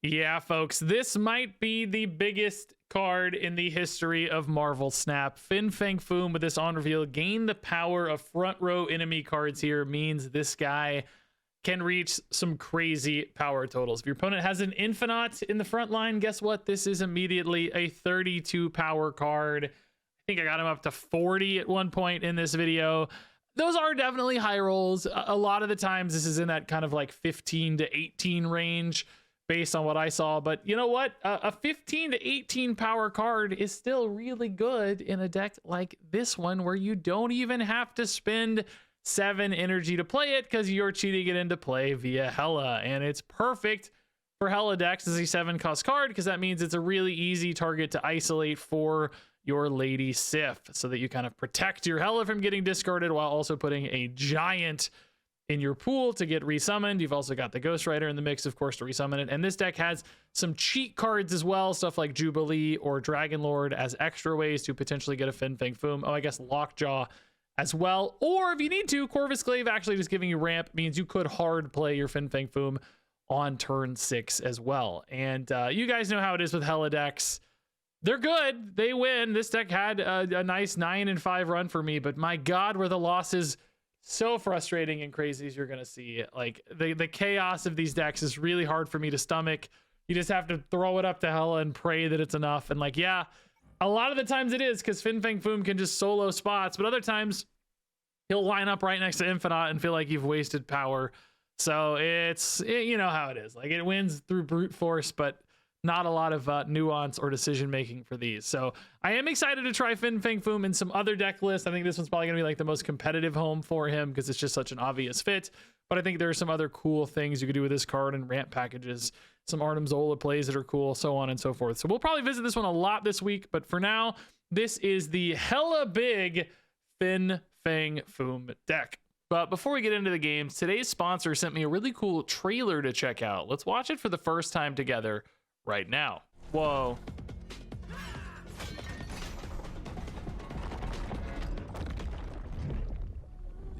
Yeah, folks, this might be the biggest card in the history of Marvel Snap. Fin Fang Foom with this on reveal. Gain the power of front row enemy cards here means this guy can reach some crazy power totals. If your opponent has an Infinite in the front line, guess what? This is immediately a 32 power card. I think I got him up to 40 at one point in this video. Those are definitely high rolls. A lot of the times this is in that kind of like 15 to 18 range based on what I saw. But you know what? A 15 to 18 power card is still really good in a deck like this one, where you don't even have to spend 7 energy to play it because you're cheating it into play via Hela. And it's perfect for Hela decks as a 7 cost card, because that means it's a really easy target to isolate for your Lady Sif, so that you kind of protect your Hela from getting discarded while also putting a giant in your pool to get resummoned. You've also got the Ghost Rider in the mix, of course, to resummon it. And this deck has some cheat cards as well, stuff like Jubilee or Dragon Lord as extra ways to potentially get a Fin Fang Foom. Oh, I guess Lockjaw as well. Or if you need to, Corvus Glaive actually just giving you ramp means you could hard play your Fin Fang Foom on turn 6 as well. And you guys know how it is with Hela decks. They're good. They win. This deck had a nice 9-5 run for me, but my God, were the losses so frustrating and crazy as you're going to see. Like the chaos of these decks is really hard for me to stomach. You just have to throw it up to Hela and pray that it's enough. And like, yeah, a lot of the times it is, because Fin Fang Foom can just solo spots, but other times he'll line up right next to Infinite and feel like you've wasted power. So you know how it is. Like, it wins through brute force, but not a lot of nuance or decision making for these. So I am excited to try Fin Fang Foom in some other deck lists. I think this one's probably going to be like the most competitive home for him because it's just such an obvious fit. But I think there are some other cool things you could do with this card and ramp packages, some Arnim Zola plays that are cool, so on and so forth. So we'll probably visit this one a lot this week. But for now, this is the hella big Fin Fang Foom deck. But before we get into the games, today's sponsor sent me a really cool trailer to check out. Let's watch it for the first time together right now. Whoa.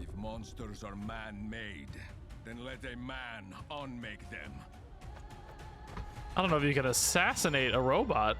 If monsters are man-made, then let a man unmake them. I don't know if you can assassinate a robot.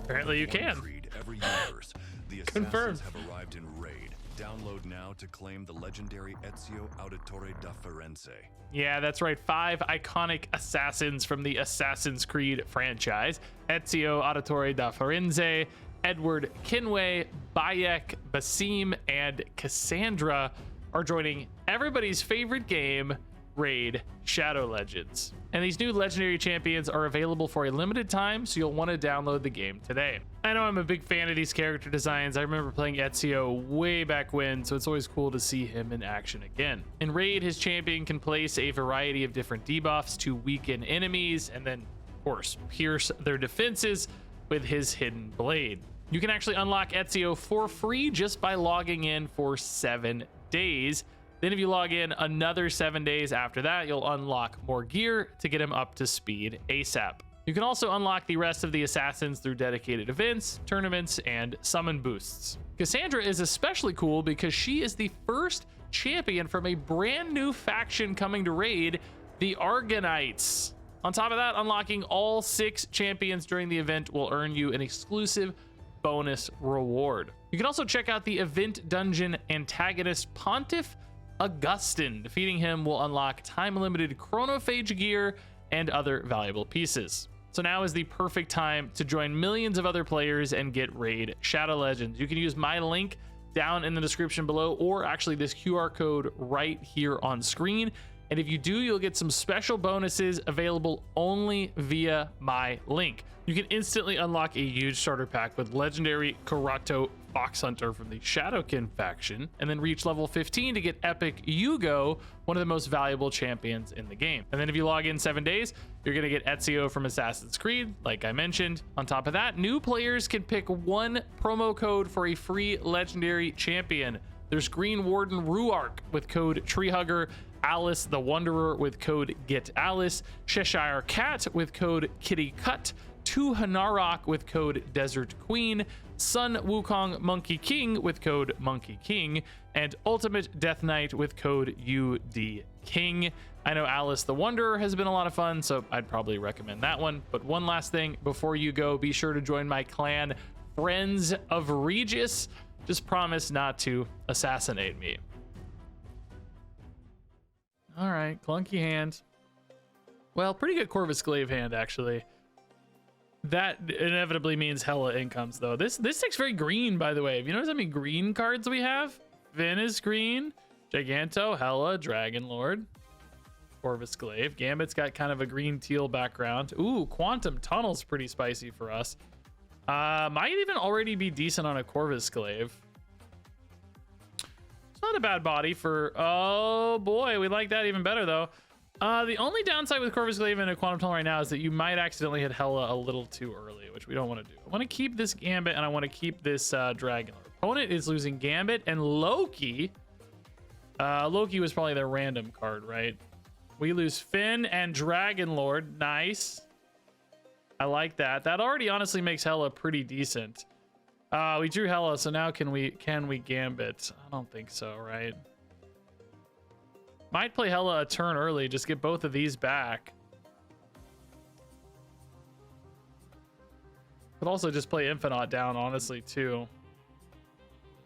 Apparently you can. Every universe, the assassins Confirmed. have arrived in Raid. Download now to claim the legendary Ezio Auditore da Firenze. Yeah, that's right. 5 iconic assassins from the Assassin's Creed franchise. Ezio Auditore da Firenze, Edward Kenway, Bayek, Basim, and Cassandra are joining everybody's favorite game, Raid Shadow Legends. And these new legendary champions are available for a limited time, so you'll want to download the game today. I know I'm a big fan of these character designs. I remember playing Ezio way back when, so it's always cool to see him in action again. In Raid, his champion can place a variety of different debuffs to weaken enemies, and then, of course, pierce their defenses with his hidden blade. You can actually unlock Ezio for free just by logging in for 7 days. Then if you log in another 7 days after that, you'll unlock more gear to get him up to speed ASAP. You can also unlock the rest of the assassins through dedicated events, tournaments, and summon boosts. Cassandra is especially cool because she is the first champion from a brand new faction coming to Raid, the Argonites. On top of that, unlocking all 6 champions during the event will earn you an exclusive bonus reward. You can also check out the event dungeon antagonist Pontiff Augustin. Defeating him will unlock time-limited chronophage gear and other valuable pieces. So now is the perfect time to join millions of other players and get Raid Shadow Legends. You can use my link down in the description below, or actually this QR code right here on screen. And if you do, you'll get some special bonuses available only via my link. You can instantly unlock a huge starter pack with legendary Karato Fox Hunter from the Shadowkin faction, and then reach level 15 to get Epic Yugo, one of the most valuable champions in the game. And then if you log in 7 days, you're gonna get Ezio from Assassin's Creed, like I mentioned. On top of that, new players can pick 1 promo code for a free legendary champion. There's Green Warden Ruark with code Treehugger, Alice the Wanderer with code Get Alice, Cheshire Cat with code Kitty Cut, 2 Hanarok with code Desert Queen, Sun Wukong Monkey King with code Monkey King, and Ultimate Death Knight with code UD King. I know Alice the Wanderer has been a lot of fun, so I'd probably recommend that one. But one last thing before you go, be sure to join my clan, Friends of Regis. Just promise not to assassinate me. All right, clunky hand. Well, pretty good Corvus Glaive hand, actually. That inevitably means Hela incomes, though. This deck's very green, by the way. Have you noticed how many green cards we have? Fin is green. Giganto, Hela, Dragon Lord. Corvus Glaive. Gambit's got kind of a green teal background. Ooh, Quantum Tunnel's pretty spicy for us. Might even already be decent on a Corvus Glaive. It's not a bad body for... Oh, boy. We like that even better, though. The only downside with Corvus Glaive and a Quantum Tunnel right now is that you might accidentally hit Hela a little too early, which we don't want to do. I want to keep this Gambit, and I want to keep this Dragon Lord. Opponent is losing Gambit and Loki. Loki was probably their random card, right? We lose Fin and Dragon Lord. Nice. I like that. That already honestly makes Hela pretty decent. We drew Hela, so now can we Gambit? I don't think so, right? Might play Hela a turn early, just get both of these back. But also just play Infinite down, honestly, too.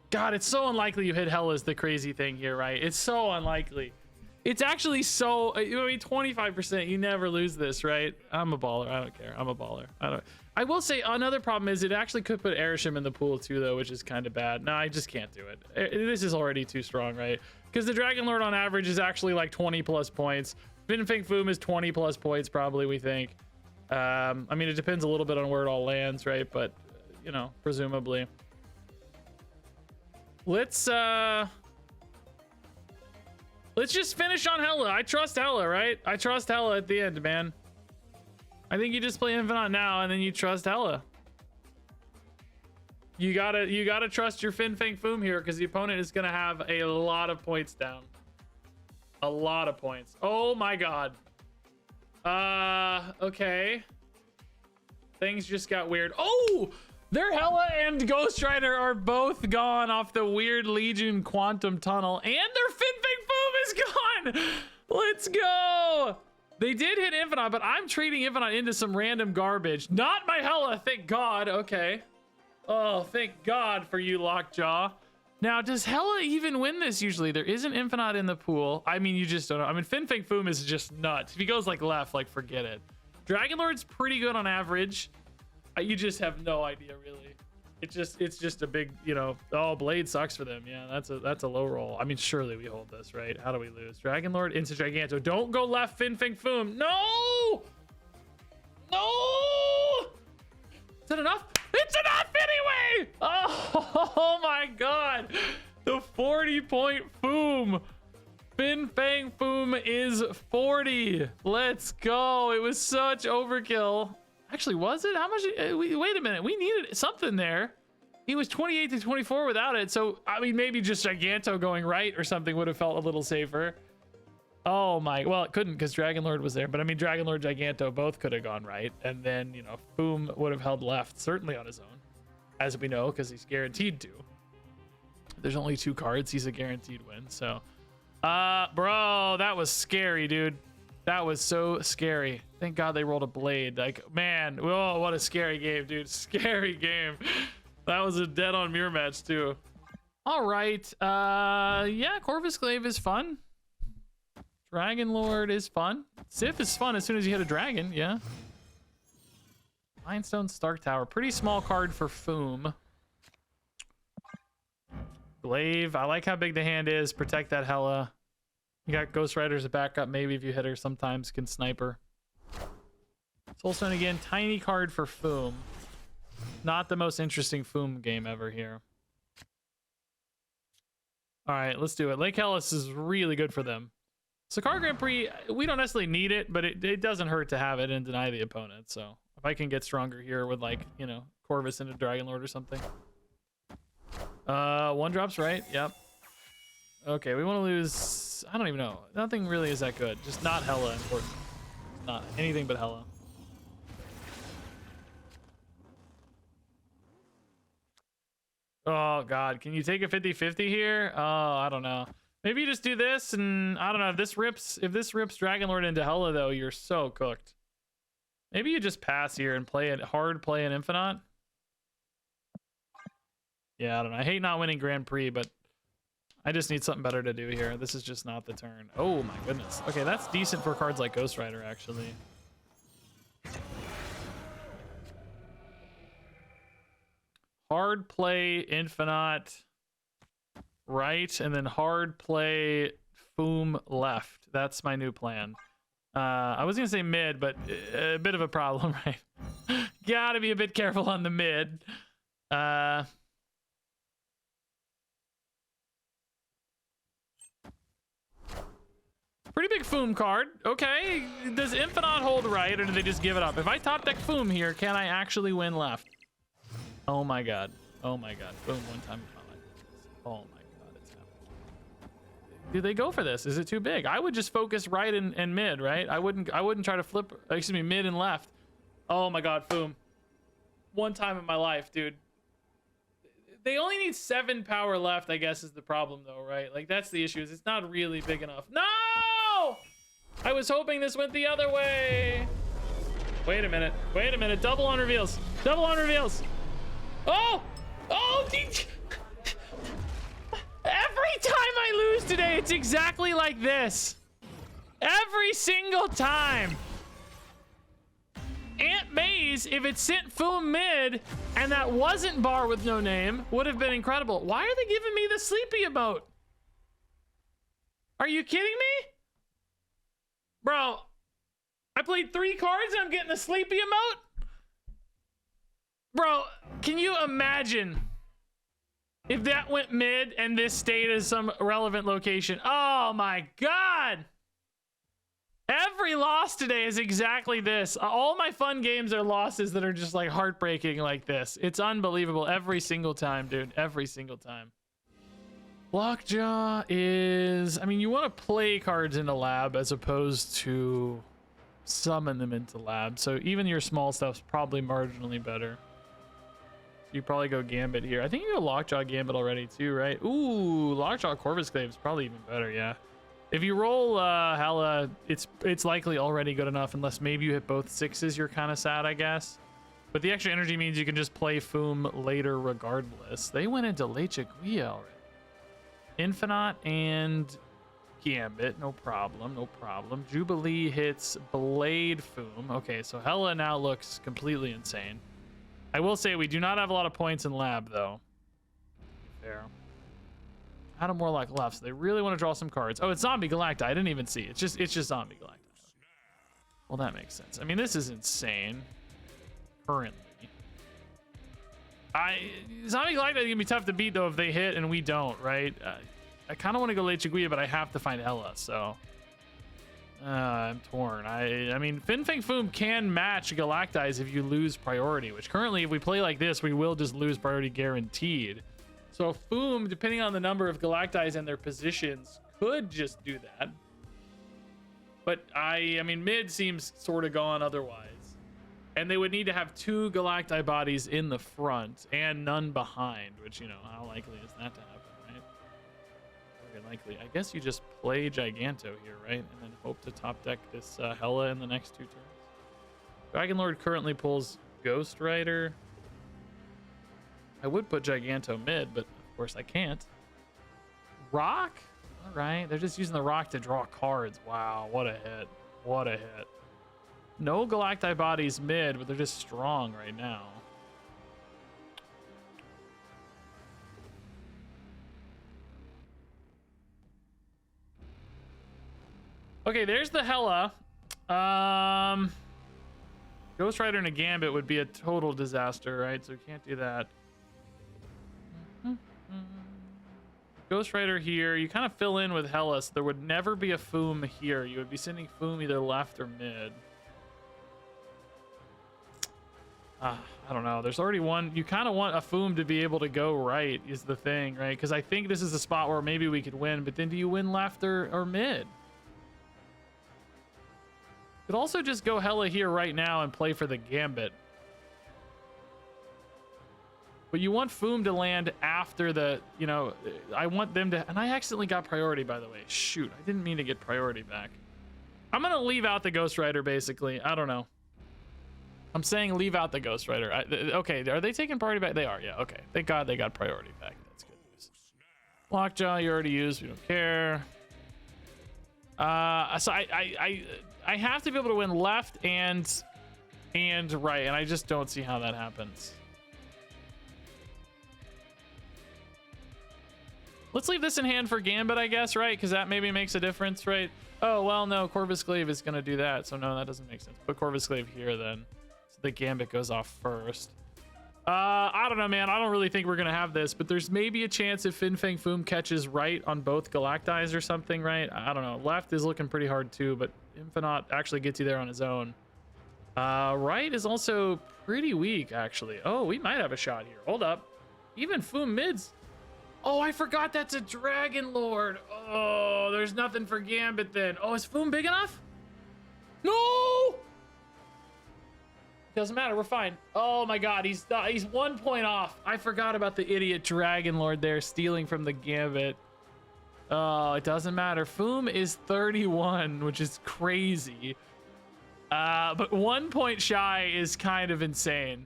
God, it's so unlikely you hit Hela is the crazy thing here, right? It's so unlikely. It's actually so, I mean, 25%, you never lose this, right? I'm a baller. I don't care. I'm a baller. I will say another problem is it actually could put Erisham in the pool too, though, which is kind of bad. No, I just can't do it. This is already too strong, right? Because the Dragon Lord on average is actually like 20 plus points. Fin Fang Foom is 20 plus points, probably, we think. I mean, it depends a little bit on where it all lands, right? But, you know, presumably. Let's just finish on Hela. I trust Hela, right? I trust Hela at the end, man. I think you just play Infinite now and then you trust Hela. You gotta trust your Fin Fang Foom here because the opponent is gonna have a lot of points down. A lot of points. Oh my god. Okay. Things just got weird. Oh! Their Hela and Ghost Rider are both gone off the weird Legion Quantum Tunnel, and their Fin Fang Foom is gone. Let's go. They did hit Infinite, but I'm trading Infinite into some random garbage. Not my Hela, thank God. Okay. Oh, thank God for you, Lockjaw. Now, does Hela even win this usually? There isn't Infinite in the pool. I mean, you just don't know. I mean, Fin Fang Foom is just nuts. If he goes like left, like forget it. Dragon Lord's pretty good on average. You just have no idea, really. It's just a big, you know. Oh, Blade sucks for them. Yeah, that's a low roll. I mean, surely we hold this, right? How do we lose? Dragon Lord into Giganto. Don't go left, Fin Fang Foom. No, no. Is that enough? It's enough anyway. Oh my God, the 40-point Foom. Fin Fang Foom is 40. Let's go. It was such overkill. Actually, was it? How much? Wait a minute. We needed something there. He was 28 to 24 without it. So, I mean, maybe just Giganto going right or something would have felt a little safer. Oh my. Well, it couldn't because Dragon Lord was there. But I mean, Dragon Lord, Giganto both could have gone right. And then, you know, Foom would have held left, certainly on his own. As we know, because he's guaranteed to. There's only 2 cards. He's a guaranteed win. So, bro, that was scary, dude. That was so scary. Thank God they rolled a blade. Like, man, whoa, what a scary game, dude. Scary game. That was a dead on mirror match, too. All right. Yeah, Corvus Glaive is fun. Dragon Lord is fun. Sif is fun as soon as you hit a dragon, yeah. Mindstone Stark Tower. Pretty small card for Foom. Glaive. I like how big the hand is. Protect that Hela. You got Ghost Rider as a backup, maybe if you hit her sometimes can sniper. Soulstone again, tiny card for Foom. Not the most interesting Foom game ever here. All right, let's do it. Lake Hellas is really good for them. Sakar Grand Prix, we don't necessarily need it, but it doesn't hurt to have it and deny the opponent. So if I can get stronger here with like, you know, Corvus into Dragon Lord or something. 1 drops, right? Yep. Okay, we want to lose... I don't even know. Nothing really is that good. Just not Hela important. Not anything but Hela. Oh, God. Can you take a 50-50 here? Oh, I don't know. Maybe you just do this, and I don't know if this rips Dragon Lord into Hela though, you're so cooked. Maybe you just pass here and play it hard, play an Infinite. Yeah, I don't know. I hate not winning Grand Prix, but I just need something better to do here. This is just not the turn. Oh my goodness. Okay, that's decent for cards like Ghost Rider, actually. Hard play Infinite right, and then hard play Foom left. That's my new plan. I was gonna say mid, but a bit of a problem, right? Gotta be a bit careful on the mid. Pretty big Foom card. Okay, does Infinite hold right, or do they just give it up? If I top deck Foom here, can I actually win left? Oh my god. Oh my god. Boom, one time in my life. Oh my god, it's happening. Do they go for this? Is it too big? I would just focus right and mid, right? I wouldn't try to flip, excuse me, mid and left. Oh my god, Foom. One time in my life, dude. They only need 7 power left, I guess, is the problem though, right? Like, that's the issue, is it's not really big enough. No! I was hoping this went the other way. Wait a minute. Wait a minute. Double on reveals. Double on reveals. Oh! Oh! Every time I lose today, it's exactly like this. Every single time. Aunt May's, if it sent Foom mid and that wasn't bar with no name, would have been incredible. Why are they giving me the sleepy emote? Are you kidding me? Bro, I played 3 cards and I'm getting the sleepy emote? Bro, can you imagine if that went mid and this stayed as some relevant location? Oh my god! Every loss today is exactly this. All my fun games are losses that are just like heartbreaking like this. It's unbelievable every single time, dude. Every single time. Lockjaw is... I mean, you want to play cards into lab as opposed to summon them into lab. So even your small stuff's probably marginally better. You probably go Gambit here. I think you go Lockjaw Gambit already too, right? Ooh, Lockjaw Corvus Clave is probably even better, yeah. If you roll Hela, it's likely already good enough, unless maybe you hit both 6s, you're kind of sad, I guess. But the extra energy means you can just play Foom later regardless. They went into Lechaguia already. Infinite and Gambit, no problem, no problem. Jubilee hits Blade Foom. Okay, so Hela now looks completely insane. I will say we do not have a lot of points in lab, though. Fair. Adam Warlock left, so they really want to draw some cards. Oh, it's Zombie Galacti. I didn't even see. It's just Zombie Galacti. Well, that makes sense. I mean, this is insane. Currently. Zombie Galacti is gonna be tough to beat though if they hit and we don't, right? I kind of want to go Lechaguia, but I have to find Hela, so I'm torn. I mean, Fin Fang Foom can match Galactize if you lose priority, which currently, if we play like this, we will just lose priority guaranteed. So Foom, depending on the number of Galactize and their positions, could just do that. But I mean, mid seems sort of gone otherwise. And they would need to have 2 Galacti bodies in the front and none behind, which, you know, how likely is that to happen, right? Very likely. I guess you just play Giganto here, right? And then hope to top deck this Hela in the next 2 turns. Dragon Lord currently pulls Ghost Rider. I would put Giganto mid, but of course I can't. Rock? All right. They're just using the rock to draw cards. Wow, what a hit. What a hit. No Galacti bodies mid, but they're just strong right now. Okay, there's the Hela. Ghost Rider and a Gambit would be a total disaster, right? So we can't do that. Ghost Rider here. You kind of fill in with Hela, so there would never be a Foom here. You would be sending Foom either left or mid. I don't know. There's already one. You kind of want a Foom to be able to go right is the thing, right? Because I think this is a spot where maybe we could win, but then do you win left or mid? Could also just go Hela here right now and play for the Gambit. But you want Foom to land after the, you know, I want them to, and I accidentally got priority, by the way. Shoot, I didn't mean to get priority back. I'm going to leave out the Ghost Rider, basically. I don't know. I'm saying leave out the Ghost Rider. Okay, are they taking priority back? They are, yeah, okay. Thank God they got priority back. That's good news. Lockjaw, you already used. We don't care. So I have to be able to win left and right, and I just don't see how that happens. Let's leave this in hand for Gambit, I guess, right? Because that maybe makes a difference, right? Oh, well, no, Corvus Glaive is going to do that, so no, that doesn't make sense. Put Corvus Glaive here, then. So the Gambit goes off first. I don't know, man. I don't really think we're going to have this, but there's maybe a chance if Fin Fang Foom catches right on both Galactize or something, right? I don't know. Left is looking pretty hard, too, but Infinite actually gets you there on his own. Right is also pretty weak, actually. Oh, we might have a shot here. Hold up. Even Foom mids. Oh, I forgot that's a Dragon Lord. Oh, there's nothing for Gambit then. Oh, is Foom big enough? No! Doesn't matter, we're fine. Oh my God, he's 1 point off. I forgot about the idiot Dragon Lord there stealing from the Gambit. Oh, it doesn't matter. Foom is 31, which is crazy. But 1 point shy is kind of insane.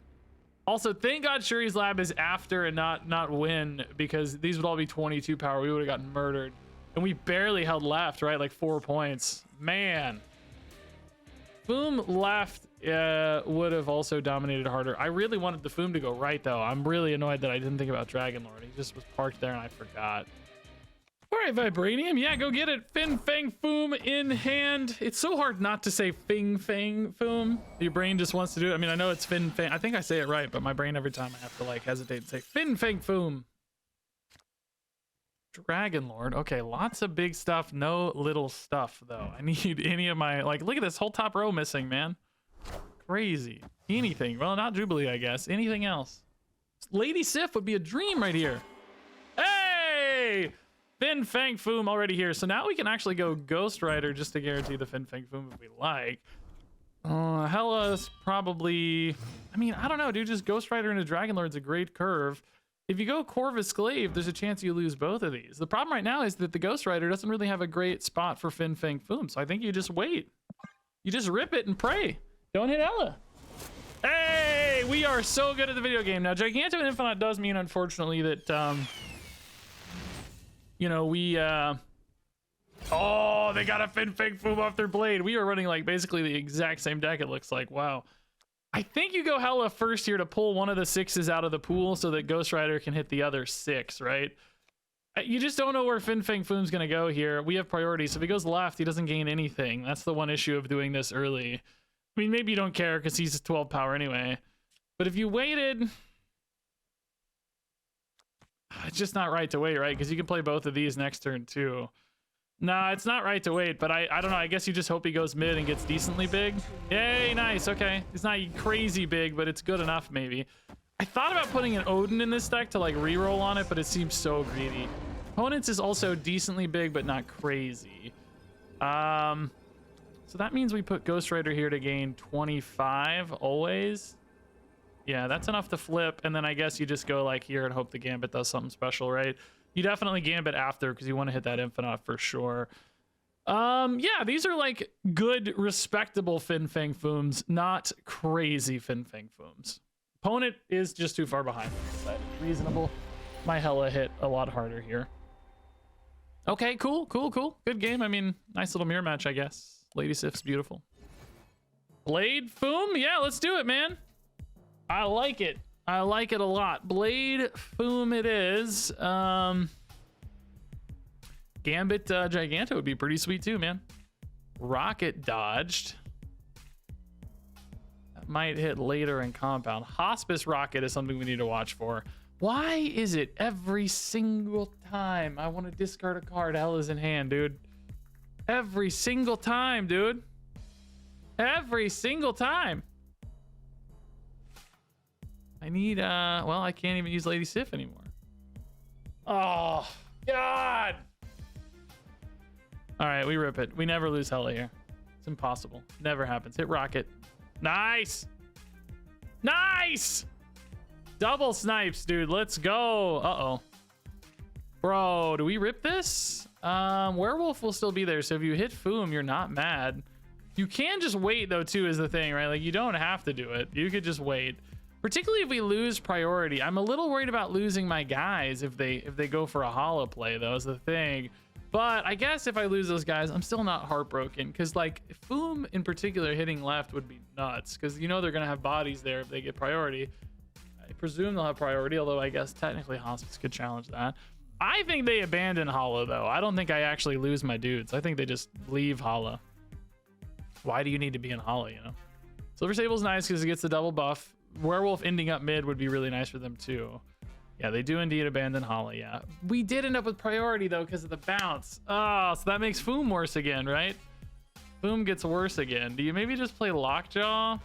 Also, thank God Shuri's Lab is after and not win, because these would all be 22 power. We would have gotten murdered. And we barely held left, right? Like 4 points. Man. Foom left would have also dominated harder. I really wanted the Foom to go right, though. I'm really annoyed that I didn't think about Dragon Lord. He just was parked there and I forgot. All right, Vibranium. Yeah, go get it. Fin Fang Foom in hand. It's so hard not to say Fin Fang Foom. Your brain just wants to do it. I mean, I know it's Fin Fang. I think I say it right, but my brain every time I have to like hesitate and say Fin Fang Foom. Dragon Lord. Okay, lots of big stuff. No little stuff, though. I need any of my, like, look at this whole top row missing, man. Crazy. Anything. Well, not Jubilee, I guess. Anything else. Lady Sif would be a dream right here. Hey! Fin Fang Foom already here. So now we can actually go Ghost Rider just to guarantee the Fin Fang Foom if we like. Hela's probably... I mean, I don't know, dude. Just Ghost Rider into Dragon Lord's a great curve. If you go Corvus Glaive, there's a chance you lose both of these. The problem right now is that the Ghost Rider doesn't really have a great spot for Fin Fang Foom. So I think you just wait. You just rip it and pray. Don't hit Hela. Hey, we are so good at the video game. Now, Giganto and Infinite does mean, unfortunately, that... you know, we, oh, they got a Fin Fang Foom off their blade. We are running, like, basically the exact same deck, it looks like. Wow. I think you go Hela first here to pull one of the 6s out of the pool so that Ghost Rider can hit the other 6, right? You just don't know where Fin Fang Foom's going to go here. We have priority, so if he goes left, he doesn't gain anything. That's the one issue of doing this early. I mean, maybe you don't care because he's 12 power anyway. But if you waited... It's just not right to wait, right? Because you can play both of these next turn too. Nah, it's not right to wait, but I don't know. I guess you just hope he goes mid and gets decently big. Yay, nice. Okay. It's not crazy big, but it's good enough maybe. I thought about putting an Odin in this deck to like reroll on it, but it seems so greedy. Opponents is also decently big, but not crazy. So that means we put Ghost Rider here to gain 25 always. Yeah, that's enough to flip, and then I guess you just go like here and hope the Gambit does something special, right? You definitely Gambit after because you want to hit that Infinite for sure. Yeah, these are like good, respectable Fin Fang Fooms, not crazy Fin Fang Fooms. Opponent is just too far behind. Reasonable. My Hela hit a lot harder here. Okay, cool. Good game. I mean, nice little mirror match, I guess. Lady Sif's beautiful. Blade Foom? Yeah, let's do it, man. I like it. I like it a lot. Blade Foom it is. Gambit Giganto would be pretty sweet too, man. Rocket dodged. That might hit later in compound. Hospice Rocket is something we need to watch for. Why is it every single time I want to discard a card, Hela's in hand, dude? Every single time, dude. Every single time. I need, well, I can't even use Lady Sif anymore. Oh, God. All right, we rip it. We never lose Hela here. It's impossible. Never happens. Hit Rocket. Nice. Nice. Double snipes, dude. Let's go. Uh-oh. Bro, do we rip this? Werewolf will still be there, so if you hit Foom, you're not mad. You can just wait, though, too, is the thing, right? Like, you don't have to do it. You could just wait. Particularly if we lose priority. I'm a little worried about losing my guys if they go for a holo play, though, is the thing. But I guess if I lose those guys, I'm still not heartbroken. Because, like, Foom in particular hitting left would be nuts. Because you know they're going to have bodies there if they get priority. I presume they'll have priority, although I guess technically Hospice could challenge that. I think they abandon Holo, though. I don't think I actually lose my dudes. I think they just leave Holo. Why do you need to be in Holo, you know? Silver Sable's nice because it gets the double buff. Werewolf ending up mid would be really nice for them, too. Yeah, they do indeed abandon Holo, yeah. We did end up with priority, though, because of the bounce. Oh, so that makes Foom worse again, right? Foom gets worse again. Do you maybe just play Lockjaw?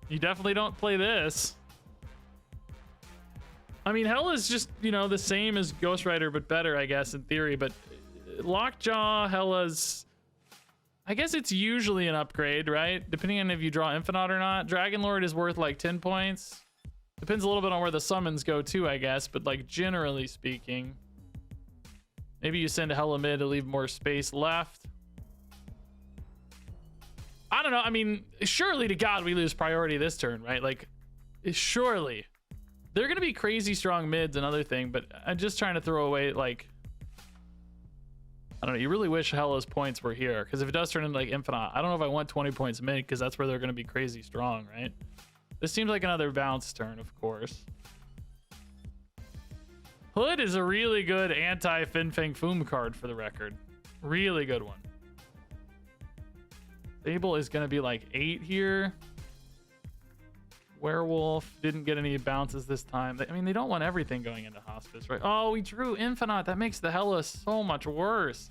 You definitely don't play this. I mean, Hela's just, you know, the same as Ghost Rider, but better, I guess, in theory. But Lockjaw, Hela's... I guess it's usually an upgrade, right? Depending on if you draw Infinite or not. Dragon Lord is worth like 10 points. Depends a little bit on where the summons go too, I guess. But like generally speaking, maybe you send Hela mid to leave more space left. I don't know. I mean, surely to God we lose priority this turn, right? Like, surely. They're going to be crazy strong mids, another thing, but I'm just trying to throw away, like, I don't know. You really wish Hela's points were here, because if it does turn into, like, Infinite, I don't know if I want 20 points mid, because that's where they're going to be crazy strong, right? This seems like another bounce turn, of course. Hood is a really good anti-Fin Fang Foom card, for the record. Really good one. Sable is going to be, like, 8 here. Werewolf didn't get any bounces this time. I mean, they don't want everything going into Hospice, right? Oh, we drew Infinite. That makes the Hela so much worse.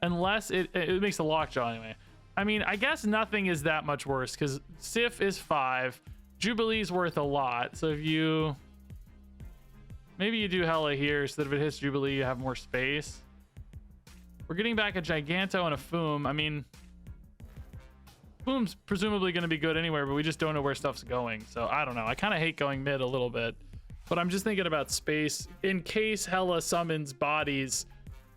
Unless it makes the Lockjaw anyway. I mean, I guess nothing is that much worse because Sif is 5. Jubilee's worth a lot. So if you... Maybe you do Hela here so that if it hits Jubilee, you have more space. We're getting back a Giganto and a Foom. I mean... Foom's presumably going to be good anywhere, but we just don't know where stuff's going. So I don't know. I kind of hate going mid a little bit, but I'm just thinking about space. In case Hela summons bodies,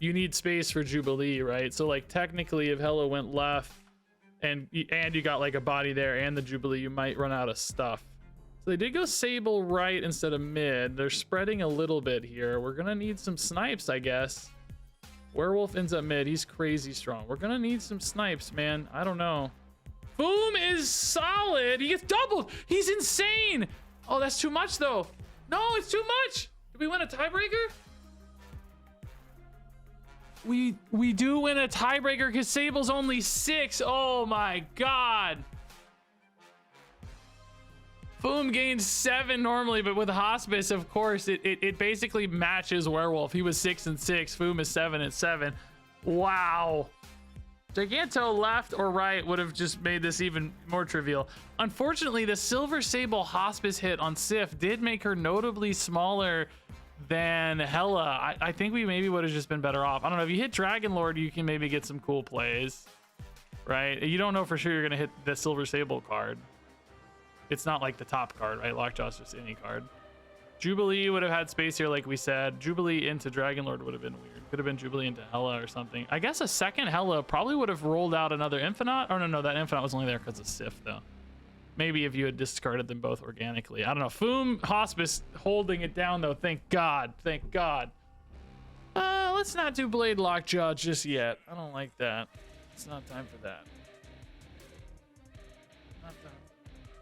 you need space for Jubilee, right? So like technically if Hela went left and you got like a body there and the Jubilee, you might run out of stuff. So they did go Sable right instead of mid. They're spreading a little bit here. We're going to need some snipes, I guess. Werewolf ends up mid. He's crazy strong. We're going to need some snipes, man. I don't know. Foom is solid. He gets doubled. He's insane. Oh, that's too much, though. No, it's too much. Did we win a tiebreaker? We do win a tiebreaker because Sable's only 6. Oh, my God. Foom gains 7 normally, but with Hospice, of course, it basically matches Werewolf. He was 6 and 6. Foom is 7 and 7. Wow. Giganto left or right would have just made this even more trivial. Unfortunately, the Silver Sable Hospice hit on Sif did make her notably smaller than Hela. I think we maybe would have just been better off. I don't know. If you hit Dragon Lord, you can maybe get some cool plays, right? You don't know for sure you're going to hit the Silver Sable card. It's not like the top card, right? Lockjaw's just any card. Jubilee would have had space here, like we said. Jubilee into Dragon Lord would have been weird. Could have been Jubilee into Hela or something. I guess a second Hela probably would have rolled out another Infinite. Oh, no, that Infinite was only there because of Sif, though. Maybe if you had discarded them both organically. I don't know. Foom, Hospice holding it down, though. Thank God. Thank God. Let's not do Blade Lockjaw just yet. I don't like that. It's not time for that. Not time.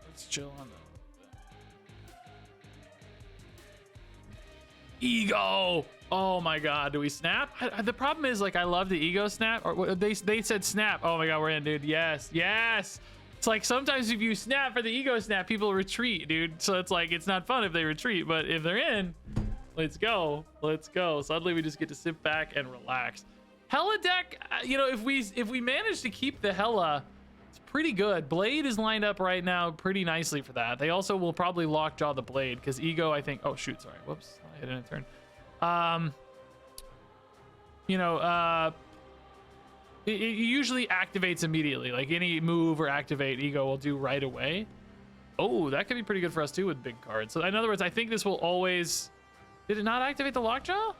Let's chill on that. Ego. Oh my God, do we snap? The problem is, like, I love the ego snap. Or they said snap. Oh my God, we're in, dude. Yes. It's like sometimes if you snap for the ego snap, people retreat, dude. So it's like it's not fun if they retreat, but if they're in, let's go. Suddenly we just get to sit back and relax. Hela deck, you know, if we manage to keep the Hela, it's pretty good. Blade is lined up right now pretty nicely for that. They also will probably lockjaw the Blade because ego, I think. Oh shoot, sorry. Whoops, I hit in a turn. You know, it usually activates immediately. Like any move or activate, ego will do right away. Oh, that could be pretty good for us too with big cards. So in other words, I think this will always... Did it not activate the lockjaw?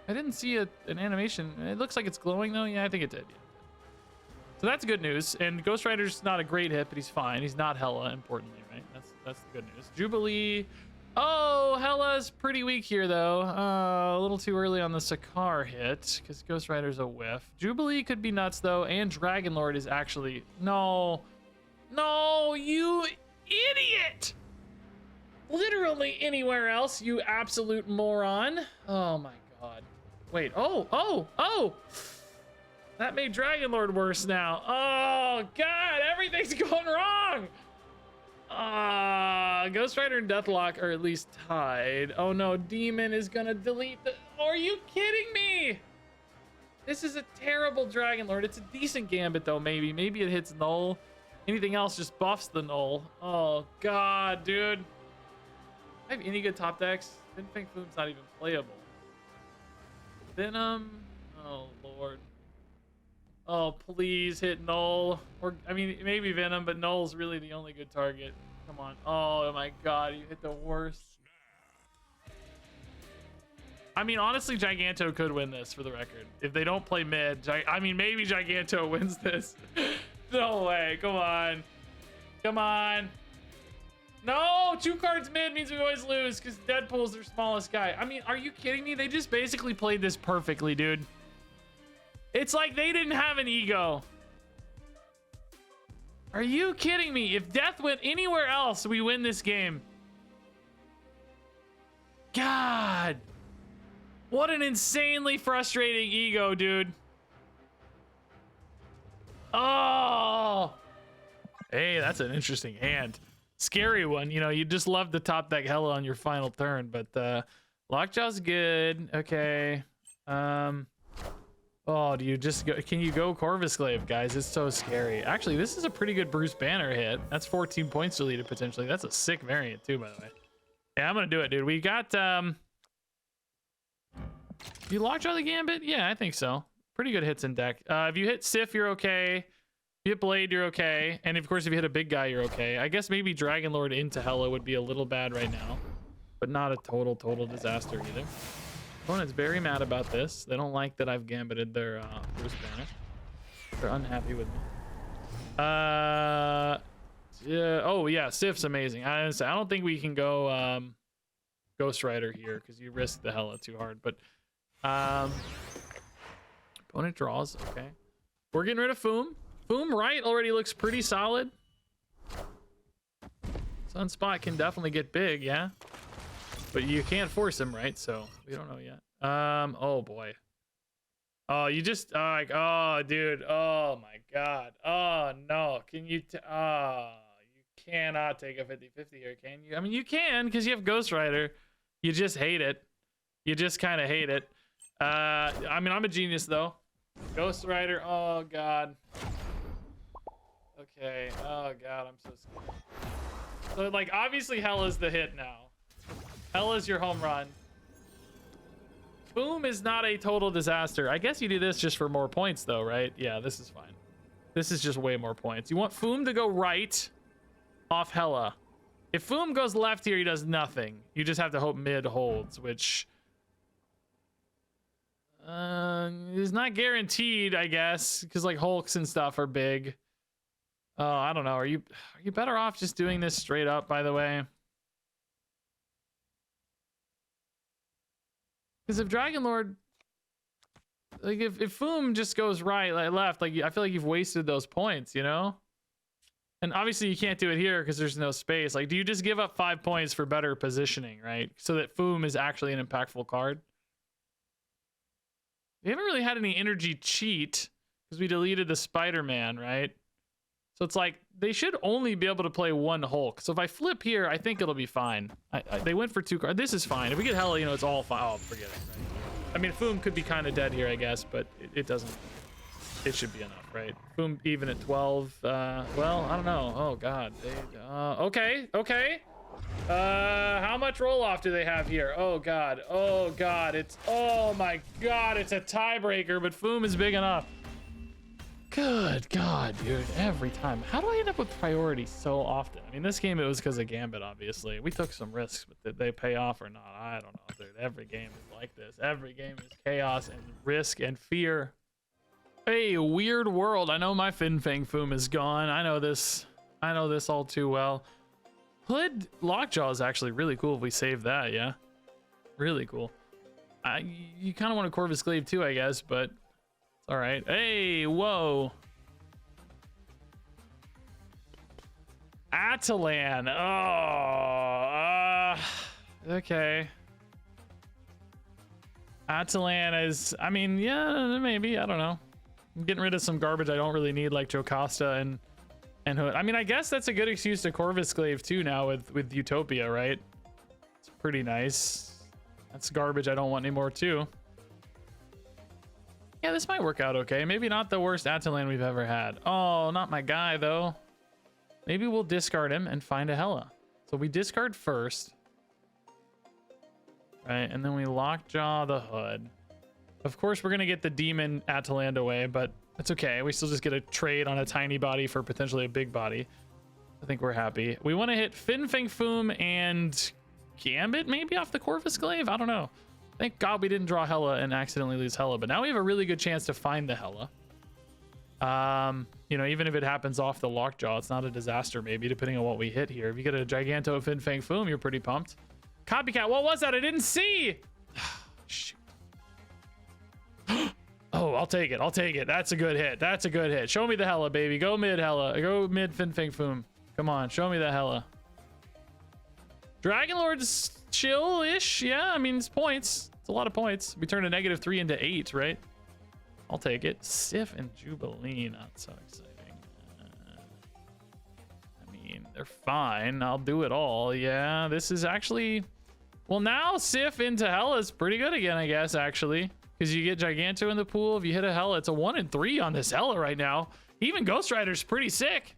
I didn't see an animation. It looks like it's glowing though. Yeah, I think it did. Yeah. So that's good news. And Ghost Rider's not a great hit, but he's fine. He's not Hela, importantly, right? That's the good news. Jubilee. Oh, Hela's pretty weak here though. A little too early on the Sakar hit because Ghost Rider's a whiff. Jubilee could be nuts though, and Dragon Lord is actually... No, you idiot! Literally anywhere else, you absolute moron. Oh my god. Wait, oh! That made Dragon Lord worse now. Oh god, everything's going wrong! Ghost Rider and Deathlock are at least tied. Oh no, Demon is gonna delete the... Are you kidding me? This is a terrible Dragon Lord. It's a decent Gambit though, maybe. Maybe it hits null. Anything else just buffs the null. Oh god, dude. I have any good top decks? Fin Fang Foom's not even playable. Venom. Oh lord. Oh please hit null. Or I mean maybe Venom, but null's really the only good target. Come on. Oh my god, you hit the worst. I mean honestly, Giganto could win this for the record. If they don't play mid, I mean maybe Giganto wins this. No way. Come on. Come on. No, 2 cards mid means we always lose because Deadpool's their smallest guy. I mean, are you kidding me? They just basically played this perfectly, dude. It's like they didn't have an ego. Are you kidding me? If Death went anywhere else, we win this game. God. What an insanely frustrating ego, dude. Oh. Hey, that's an interesting hand. Scary one. You know, you just love the top deck Hela on your final turn, but Lockjaw's good. Okay. Oh, do you just go? Can you go Corvus Glaive, guys? It's so scary. Actually, this is a pretty good Bruce Banner hit. That's 14 points deleted potentially. That's a sick variant too, by the way. Yeah, I'm gonna do it, dude. We got you Lockjaw the Gambit? Yeah, I think so. Pretty good hits in deck. If you hit Sif, you're okay. If you hit Blade, you're okay. And of course, if you hit a big guy, you're okay. I guess maybe Dragon Lord into Hela would be a little bad right now, but not a total disaster either. Opponent's very mad about this. They don't like that I've gambited their Bruce Banner. They're unhappy with me. Yeah. Oh yeah, Sif's amazing. I don't think we can go Ghost Rider here because you risk the Hela too hard. But opponent draws. Okay, we're getting rid of Foom. Foom right already looks pretty solid. Sunspot can definitely get big, yeah. But you can't force him, right? So we don't know yet. Oh boy. Oh, you just like, oh dude. Oh my god. Oh no. Can you you cannot take a 50-50 here, can you? I mean you can because you have Ghost Rider. You just hate it. You just kind of hate it. I mean I'm a genius though. Ghost Rider, oh god. Okay. Oh god, I'm so scared. So like obviously Hela's the hit now. Hela's your home run. Foom is not a total disaster. I guess you do this just for more points though, right? Yeah, this is fine. This is just way more points. You want Foom to go right off Hela. If Foom goes left here, he does nothing. You just have to hope mid holds, which is not guaranteed, I guess, because like Hulks and stuff are big. Oh, I don't know. Are you better off just doing this straight up, by the way? Because if Dragon Lord, like if Foom just goes right, like left, like I feel like you've wasted those points, you know? And obviously you can't do it here because there's no space. Like, do you just give up 5 points for better positioning, right? So that Foom is actually an impactful card. We haven't really had any energy cheat because we deleted the Spider-Man, right? So it's like they should only be able to play one Hulk. So if I flip here, I think it'll be fine. They went for 2 cards. This is fine. If we get Hela, you know, it's all fine. Oh, forget it. Right? I mean, Foom could be kind of dead here, I guess, but it doesn't. It should be enough, right? Foom even at 12. Well, I don't know. Oh God. Okay. How much roll off do they have here? Oh God. Oh God. Oh my God. It's a tiebreaker, but Foom is big enough. Good God, dude. Every time. How do I end up with priority so often? I mean, this game, it was because of Gambit, obviously. We took some risks, but did they pay off or not? I don't know, dude. Every game is like this. Every game is chaos and risk and fear. Hey, weird world. I know my Fin Fang Foom is gone. I know this. I know this all too well. Hood Lockjaw is actually really cool if we save that, yeah? Really cool. You kind of want a Corvus Glaive too, I guess, but it's all right. Hey, whoa. Atalan. Oh, okay. Atalan is, I mean, yeah, maybe. I don't know. I'm getting rid of some garbage I don't really need, like Jocasta and Hood. I mean, I guess that's a good excuse to Corvus Glaive too now with Utopia, right? It's pretty nice. That's garbage I don't want anymore too. Yeah, this might work out okay. Maybe not the worst Atalan we've ever had. Oh, not my guy though. Maybe we'll discard him and find a Hela. So we discard first. Right, and then we lockjaw the Hood. Of course, we're gonna get the demon Atalan away, but it's okay. We still just get a trade on a tiny body for potentially a big body. I think we're happy. We want to hit Fin Fang Foom and Gambit maybe off the Corvus Glaive. I don't know. Thank God we didn't draw Hela and accidentally lose Hela, but now we have a really good chance to find the Hela. You know, even if it happens off the lockjaw, it's not a disaster maybe, depending on what we hit here. If you get a Giganto Fin Fang Foom, you're pretty pumped. Copycat, what was that? I didn't see. Shoot. Oh, I'll take it. I'll take it. That's a good hit. That's a good hit. Show me the Hela, baby. Go mid Hela. Go mid Fin Fang Foom. Come on, show me the Hela. Dragon Lord's chill-ish. Yeah, I mean, it's points. It's a lot of points. We turned a -3 into 8, right? I'll take it. Sif and Jubilee, not so exciting. I mean, they're fine. I'll do it all. Yeah, this is actually... Well, now Sif into Hela is pretty good again, I guess, actually. Because you get Giganto in the pool. If you hit a Hela, it's a 1 and 3 on this Hela right now. Even Ghost Rider's pretty sick.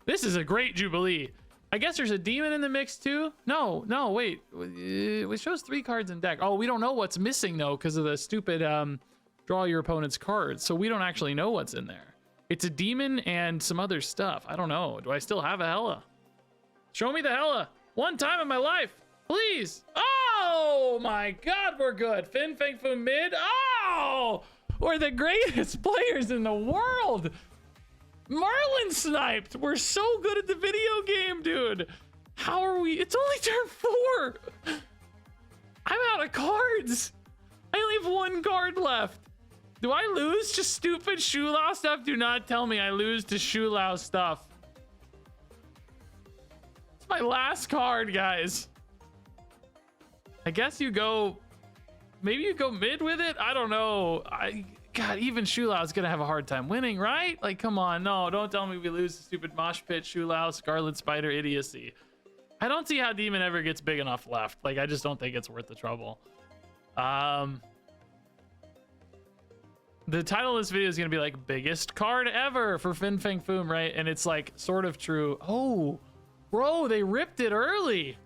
This is a great Jubilee. I guess there's a demon in the mix too. No, wait. It shows 3 cards in deck. Oh, we don't know what's missing though because of the stupid draw your opponent's cards. So we don't actually know what's in there. It's a demon and some other stuff. I don't know. Do I still have a Hela? Show me the Hela. One time in my life, please. Oh my God, we're good. Fin Fang Foom mid. Oh, we're the greatest players in the world. Marlin sniped. We're so good at the video game, dude. How are we? It's only turn 4. I'm out of cards. I only have 1 card left. Do I lose to stupid Shulao stuff? Do not tell me I lose to Shulao stuff. It's my last card, guys. I guess you go... Maybe you go mid with it? I don't know. God, even Shulao is gonna have a hard time winning, right? Like, come on, no, don't tell me we lose the stupid mosh pit, Shulao, Scarlet Spider idiocy. I don't see how Demon ever gets big enough left. Like, I just don't think it's worth the trouble. The title of this video is gonna be like biggest card ever for Fin Fang Foom, right? And it's like sort of true. Oh, bro, they ripped it early.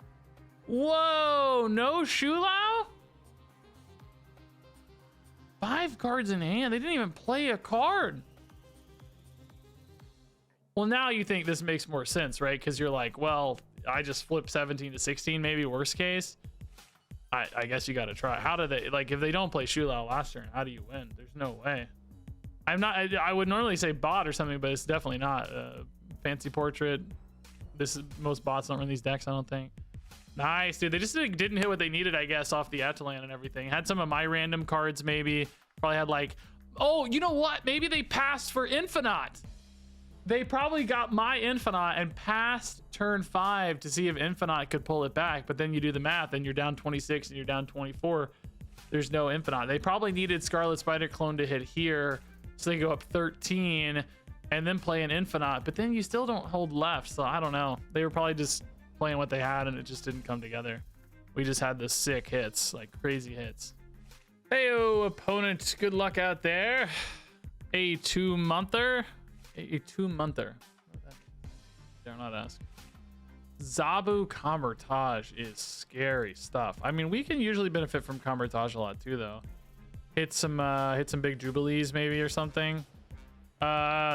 Whoa, no Shulao? 5 cards in hand. They didn't even play a card. Well, now you think this makes more sense, right? Because you're like, well, I just flipped 17 to 16, maybe worst case. I guess you got to try. How do they, like, if they don't play Shulao last turn, how do you win? There's no way. I would normally say bot or something, but it's definitely not. Fancy Portrait. This is, most bots don't run these decks, I don't think. Nice, dude. They just didn't hit what they needed, I guess, off the Atalan and everything. Had some of my random cards, maybe. Probably had like, oh, you know what? Maybe they passed for Infinite. They probably got my Infinite and passed turn 5 to see if Infinite could pull it back. But then you do the math and you're down 26 and you're down 24. There's no Infinite. They probably needed Scarlet Spider Clone to hit here so they go up 13 and then play an Infinite. But then you still don't hold left. So I don't know. They were probably just playing what they had and it just didn't come together. We just had the sick hits, like crazy hits. Heyo, opponent, good luck out there. A 2-monther. A 2-monther. Dare not ask. Zabu Kammertage is scary stuff. I mean, we can usually benefit from Kammertage a lot too, though. Hit some big Jubilees maybe or something.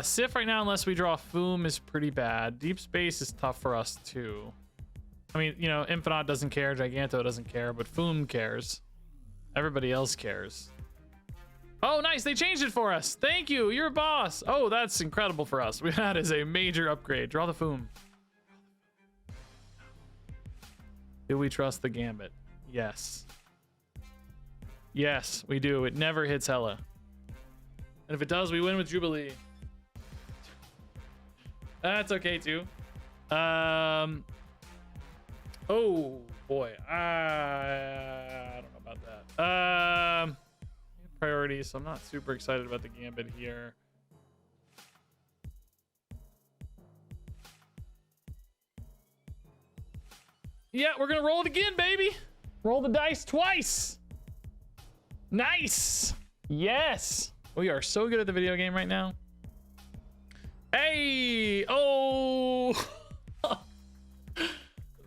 Sif right now, unless we draw Foom, is pretty bad. Deep space is tough for us too. I mean, you know, Infinite doesn't care, Giganto doesn't care, but Foom cares. Everybody else cares. Oh, nice, they changed it for us. Thank you, you're a boss. Oh, that's incredible for us. That is a major upgrade. Draw the Foom. Do we trust the Gambit? Yes. Yes, we do. It never hits Hela. And if it does, we win with Jubilee. That's okay too. Oh boy. I don't know about that. Priorities, so I'm not super excited about the Gambit here. Yeah, we're gonna roll it again, baby. Roll the dice twice. Nice. Yes. We are so good at the video game right now. Hey. Oh.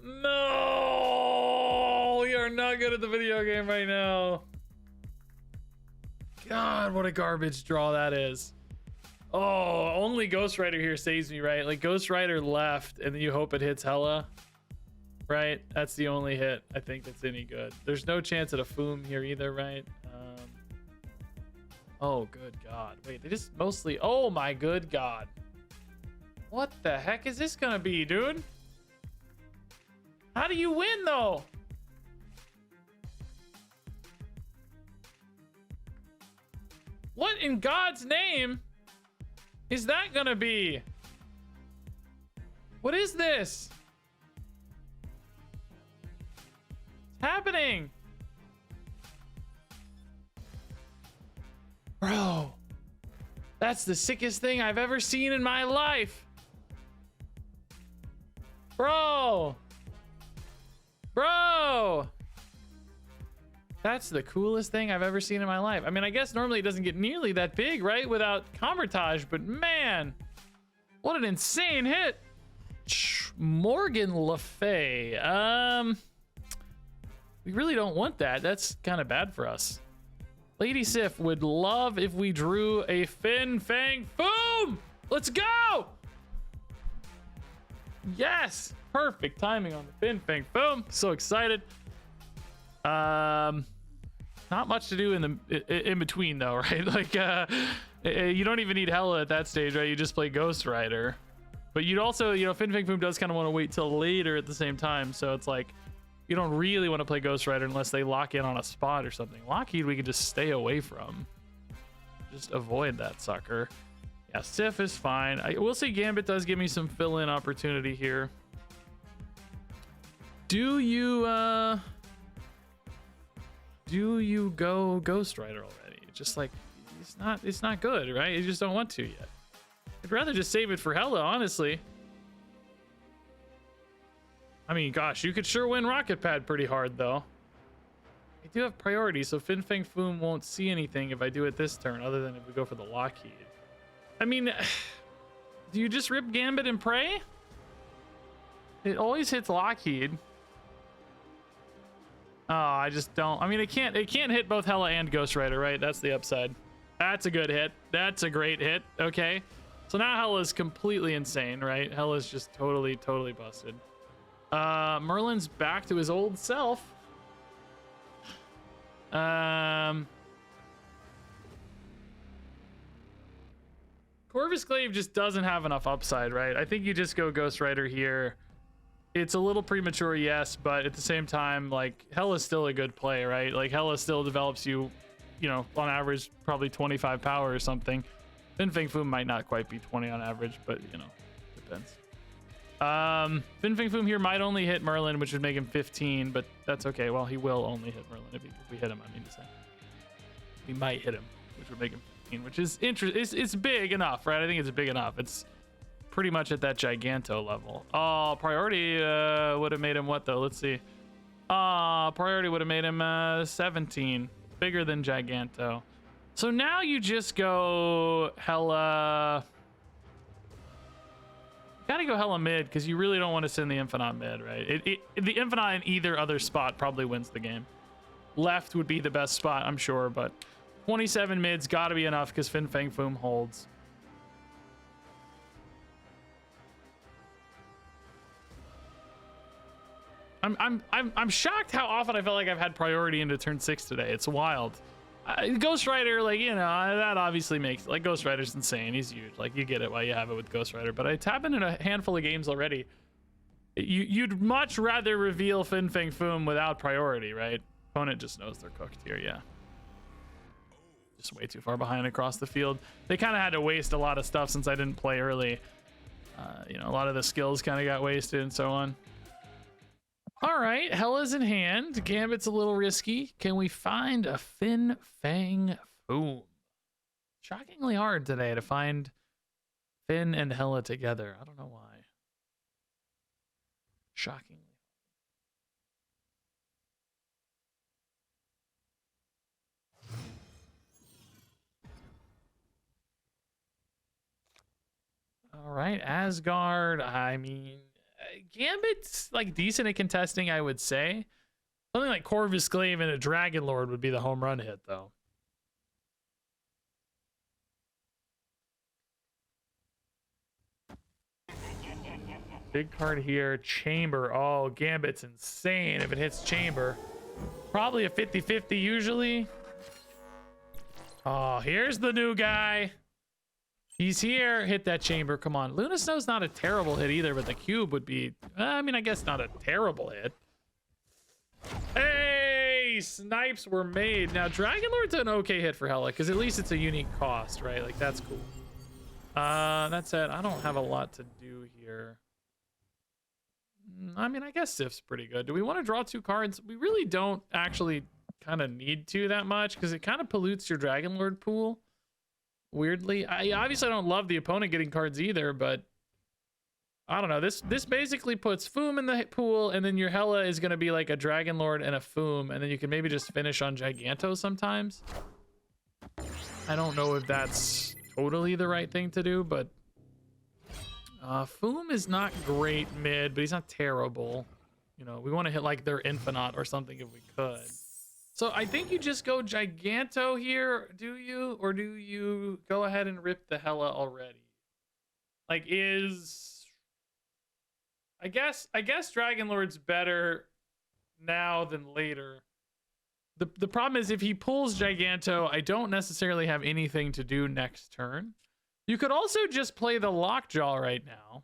No. We are not good at the video game right now. God, what a garbage draw that is. Oh, only Ghost Rider here saves me, right? Like Ghost Rider left and then you hope it hits Hela. Right? That's the only hit I think that's any good. There's no chance at a Foom here either, right? Oh, good God. Wait, they just mostly... Oh, my good God. What the heck is this gonna be, dude? How do you win, though? What in God's name is that gonna be? What is this? What's happening? Bro, that's the sickest thing I've ever seen in my life. Bro. That's the coolest thing I've ever seen in my life. I mean, I guess normally it doesn't get nearly that big, right? Without convertage, but man, what an insane hit. Morgan Le Fay. We really don't want that. That's kind of bad for us. Lady Sif would love if we drew a Fin Fang Foom. Let's go. Yes, perfect timing on the Fin Fang Foom. So excited. Not much to do in between though, right? Like you don't even need Hela at that stage, right? You just play Ghost Rider. But you'd also, you know, Fin Fang Foom does kind of want to wait till later at the same time. So it's like, you don't really want to play Ghost Rider unless they lock in on a spot or something. Lockheed we can just stay away from. Just avoid that sucker. Yeah, Sif is fine. I will say Gambit does give me some fill-in opportunity here. Do you go Ghost Rider already? Just like it's not good, right? You just don't want to yet. I'd rather just save it for Hela, honestly. I mean, gosh, you could sure win Rocket Pad pretty hard, though. I do have priority, so Fin Fang Foom won't see anything if I do it this turn, other than if we go for the Lockheed. I mean, do you just rip Gambit and pray? It always hits Lockheed. Oh, I just don't. I mean, it can't hit both Hela and Ghost Rider, right? That's the upside. That's a good hit. That's a great hit. Okay. So now Hela's completely insane, right? Hela's just totally busted. Merlin's back to his old self. Corvus Glaive just doesn't have enough upside, right? I think you just go Ghost Rider here. It's a little premature, yes, but at the same time, like, Hela's still a good play, right? Like, Hela still develops you, you know, on average, probably 25 power or something. Fin Fang Foom might not quite be 20 on average, but, you know, depends. Fin Fang Foom here might only hit Merlin, which would make him 15, but that's okay. Well, he will only hit Merlin if we hit him, I mean to say. We might hit him, which would make him 15, which is interesting. It's big enough, right? I think it's big enough. It's pretty much at that Giganto level. Oh, priority would have made him what, though? Let's see. Priority would have made him 17. Bigger than Giganto. So now you just go Hela... Gotta go Hela mid, because you really don't want to send the Infinite mid, right? The Infinite in either other spot probably wins the game. Left would be the best spot, I'm sure, but 27 mid's gotta be enough, because Fin Fang Foom holds. I'm shocked how often I felt like I've had priority into turn 6 today. It's wild. Ghost Rider, like, you know, that obviously makes, like, Ghost Rider's insane. He's huge. Like, you get it why you have it with Ghost Rider. But I tap in a handful of games already. You'd much rather reveal Fin Fang Foom without priority, right? Opponent just knows they're cooked here, yeah. Just way too far behind across the field. They kind of had to waste a lot of stuff since I didn't play early. You know, a lot of the skills kind of got wasted and so on. All right, Hela's in hand. Gambit's a little risky. Can we find a Fin Fang Foom? Shockingly hard today to find Fin and Hela together. I don't know why. Shockingly. All right, Asgard. I mean, Gambit's like decent at contesting, I would say. Something like Corvus Glaive and a Dragon Lord would be the home run hit, though. Big card here, Chamber. Oh, Gambit's insane if it hits Chamber. Probably a 50-50 usually. Oh, here's the new guy. He's here. Hit that Chamber. Come on. Luna Snow's not a terrible hit either, but the cube would be, I mean, I guess not a terrible hit. Hey, snipes were made. Now, Dragon Lord's an okay hit for Hela, because at least it's a unique cost, right? Like, that's cool. That said, I don't have a lot to do here. I mean, I guess Sif's pretty good. Do we want to draw 2 cards? We really don't actually kind of need to that much, because it kind of pollutes your Dragon Lord pool. Weirdly, I obviously don't love the opponent getting cards either, but I don't know. This basically puts Foom in the pool, and then your Hela is going to be like a Dragon Lord and a Foom, and then you can maybe just finish on Giganto sometimes. I don't know if that's totally the right thing to do, but Foom is not great mid, but he's not terrible. You know, we want to hit like their Infinite or something if we could. So I think you just go Giganto here, do you? Or do you go ahead and rip the Hela already? Like, I guess Dragon Lord's better now than later. The problem is if he pulls Giganto, I don't necessarily have anything to do next turn. You could also just play the Lockjaw right now,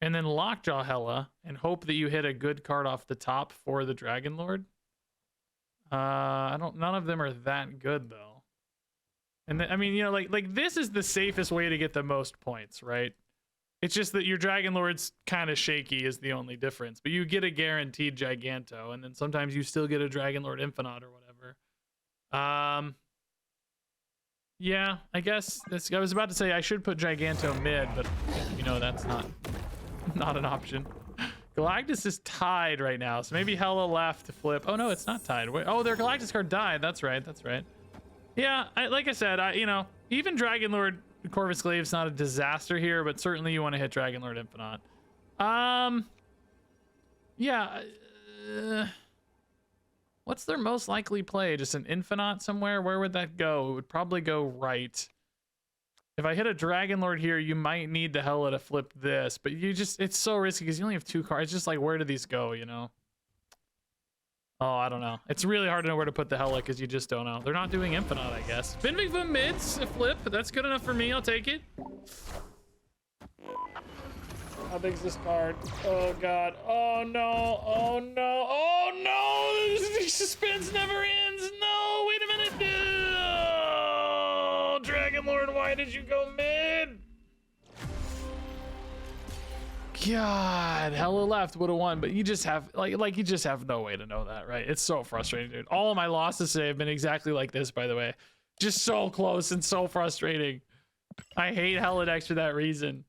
and then Lockjaw Hela, and hope that you hit a good card off the top for the Dragon Lord. None of them are that good though. And then, I mean, you know, like this is the safest way to get the most points, right? It's just that your Dragon Lord's kind of shaky is the only difference, but you get a guaranteed Giganto, and then sometimes you still get a Dragon Lord Infinite or whatever. Yeah, I guess I was about to say I should put Giganto mid, but you know that's not an option. Galactus is tied right now, so maybe Hela left to flip. Oh no, it's not tied. Wait, oh, their Galactus card died. That's right. That's right. Yeah, like I said, you know, even Dragon Lord Corvus Glaive's not a disaster here, but certainly you want to hit Dragon Lord Infinite. Yeah. What's their most likely play? Just an Infinite somewhere? Where would that go? It would probably go right. If I hit a Dragon Lord here, you might need the Hela to flip this, but it's so risky because you only have 2 cards. It's just like, where do these go, you know? Oh, I don't know. It's really hard to know where to put the Hela because you just don't know. They're not doing Infinite, I guess. Fin Fang Foom mids, a flip. That's good enough for me. I'll take it. How big's this card? Oh, God. Oh, no. Oh, no. Oh, no. The suspense never ends. No, wait a minute. No. Dragon Lord, why did you go mid? God, Hela left would have won, but you just have like you just have no way to know that, right? It's so frustrating, dude. All of my losses today have been exactly like this, by the way. Just so close and so frustrating. I hate Hela decks for that reason.